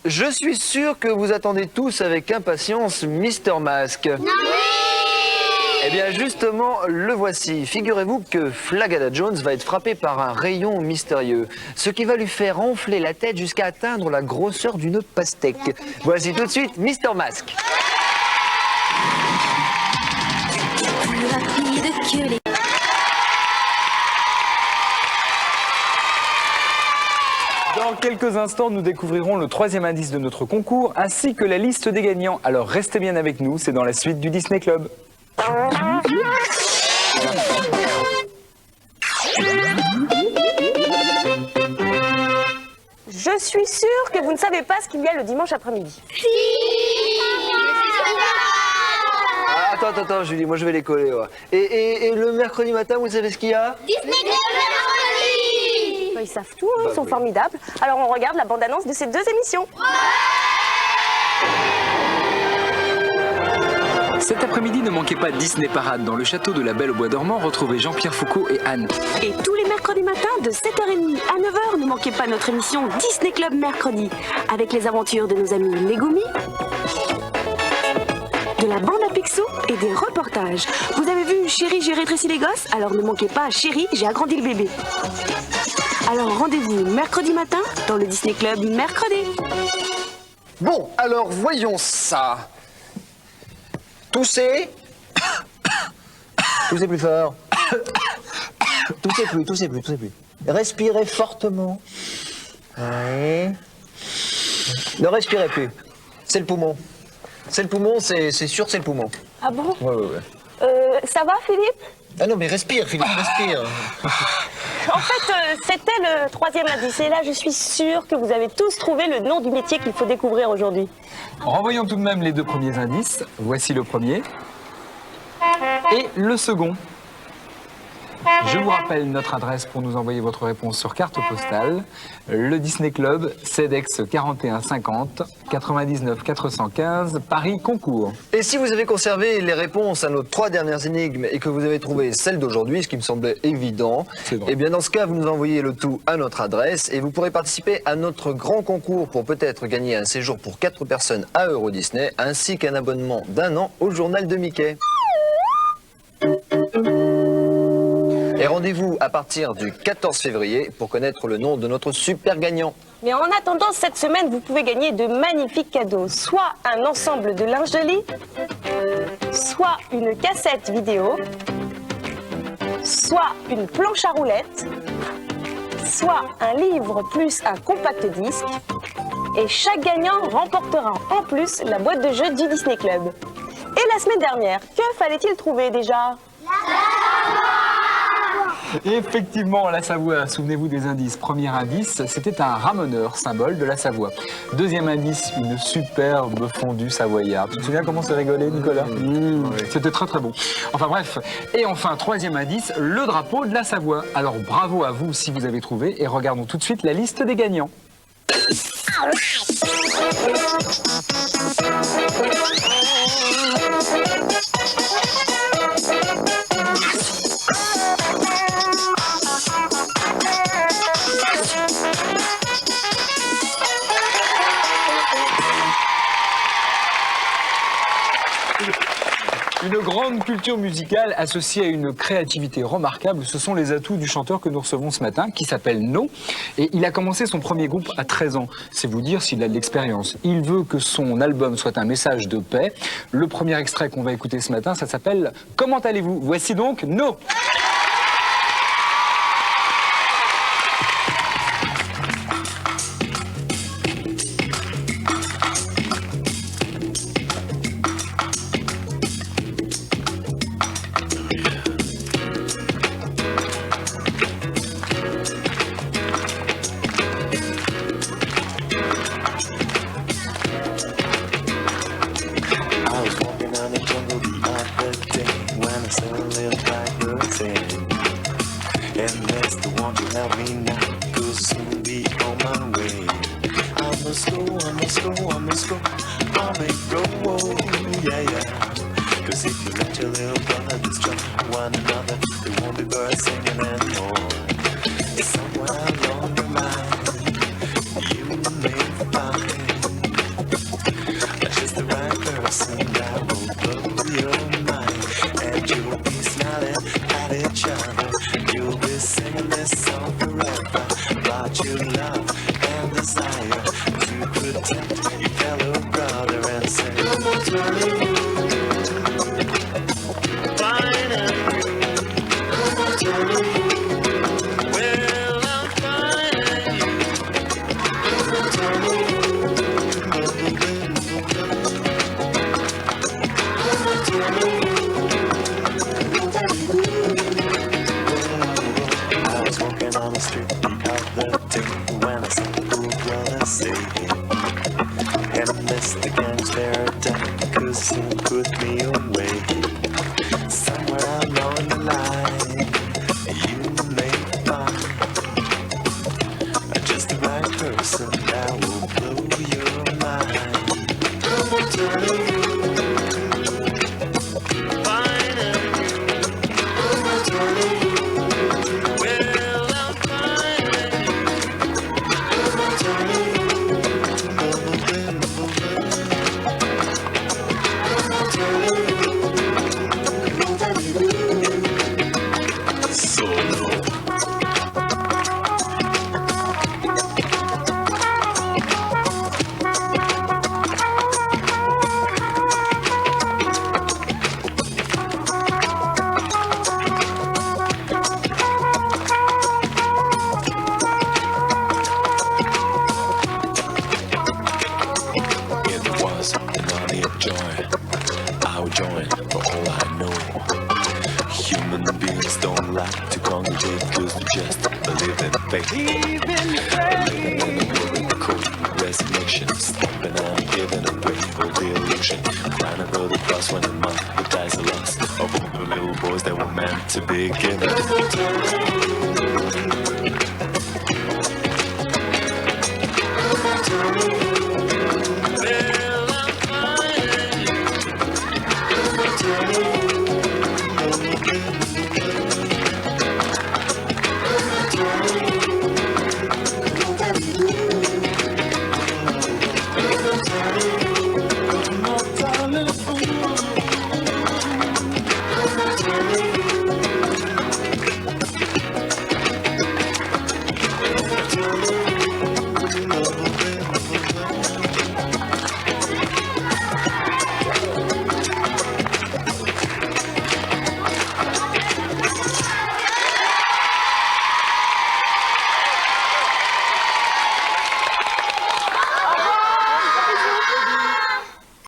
Je suis sûr que vous attendez tous avec impatience Mister Mask. Oui. Eh bien justement, le voici. Figurez-vous que Flagada Jones va être frappé par un rayon mystérieux, ce qui va lui faire enfler la tête jusqu'à atteindre la grosseur d'une pastèque. Voici tout de suite Mister Mask. Plus rapide que les... Dans quelques instants, nous découvrirons le troisième indice de notre concours, ainsi que la liste des gagnants. Alors restez bien avec nous, c'est dans la suite du Disney Club. Je suis sûre que vous ne savez pas ce qu'il y a le dimanche après-midi. Ah, attends, Julie, moi je vais les coller. Ouais. Et le mercredi matin, vous savez ce qu'il y a? Disney Club mercredi. Ils savent tout, hein, ils sont formidables. Alors on regarde la bande-annonce de ces deux émissions. Cet après-midi, ne manquez pas Disney Parade dans le château de la Belle au Bois dormant. Retrouvez Jean-Pierre Foucault et Anne. Et tous les mercredis matins de 7h30 à 9h, ne manquez pas notre émission Disney Club mercredi avec les aventures de nos amis Megumi, de la bande à Picsou et des reportages. Vous avez vu Chérie, j'ai rétréci les gosses? Alors ne manquez pas Chérie, j'ai agrandi le bébé. Alors rendez-vous mercredi matin dans le Disney Club mercredi. Bon, alors voyons ça. Toussez. Toussez plus fort. Toussez plus. Respirez fortement. Oui. Ne respirez plus. C'est le poumon. C'est sûr, c'est le poumon. Ah bon? Ouais. Ça va Philippe? Ah non, mais respire, Philippe, respire. En fait, c'était le troisième indice. Et là, je suis sûre que vous avez tous trouvé le nom du métier qu'il faut découvrir aujourd'hui. Renvoyons tout de même les deux premiers indices. Voici le premier et le second. Je vous rappelle notre adresse pour nous envoyer votre réponse sur carte postale. Le Disney Club, CEDEX 41 50 99 415, Paris Concours. Et si vous avez conservé les réponses à nos 3 dernières énigmes et que vous avez trouvé celle d'aujourd'hui, ce qui me semblait évident, eh bien dans ce cas, vous nous envoyez le tout à notre adresse et vous pourrez participer à notre grand concours pour peut-être gagner un séjour pour 4 personnes à Euro Disney ainsi qu'un abonnement d'1 an au journal de Mickey. Et rendez-vous à partir du 14 février pour connaître le nom de notre super gagnant. Mais en attendant, cette semaine, vous pouvez gagner de magnifiques cadeaux. Soit un ensemble de linge de lit, soit une cassette vidéo, soit une planche à roulettes, soit un livre plus un compact disque. Et chaque gagnant remportera en plus la boîte de jeux du Disney Club. Et la semaine dernière, que fallait-il trouver déjà? Effectivement, la Savoie, souvenez-vous des indices. Premier indice, c'était un ramoneur, symbole de la Savoie. Deuxième indice, une superbe fondue savoyarde. Tu te souviens comment c'est rigolé, Nicolas? C'était très très bon. Enfin bref. Et enfin, troisième indice, le drapeau de la Savoie. Alors bravo à vous si vous avez trouvé et regardons tout de suite la liste des gagnants. Une grande culture musicale associée à une créativité remarquable, ce sont les atouts du chanteur que nous recevons ce matin, qui s'appelle No. Et il a commencé son premier groupe à 13 ans. C'est vous dire s'il a de l'expérience. Il veut que son album soit un message de paix. Le premier extrait qu'on va écouter ce matin, ça s'appelle « Comment allez-vous ?» Voici donc No. out the tune when I saw the brother say and Mr. Gangster attack, 'cause he put me away. Somewhere along the line, you may find just the right person that will blow your mind. Find him. Well, I'll find him. Solo. It was an army of joy. I would join for all I know. Human beings don't like to congregate, 'cause we just believe in faith. Living in a world of cold resignation, stomping out, giving away all the illusion. Trying to go the cross when the month that dies the loss of all the little boys that were meant to be given.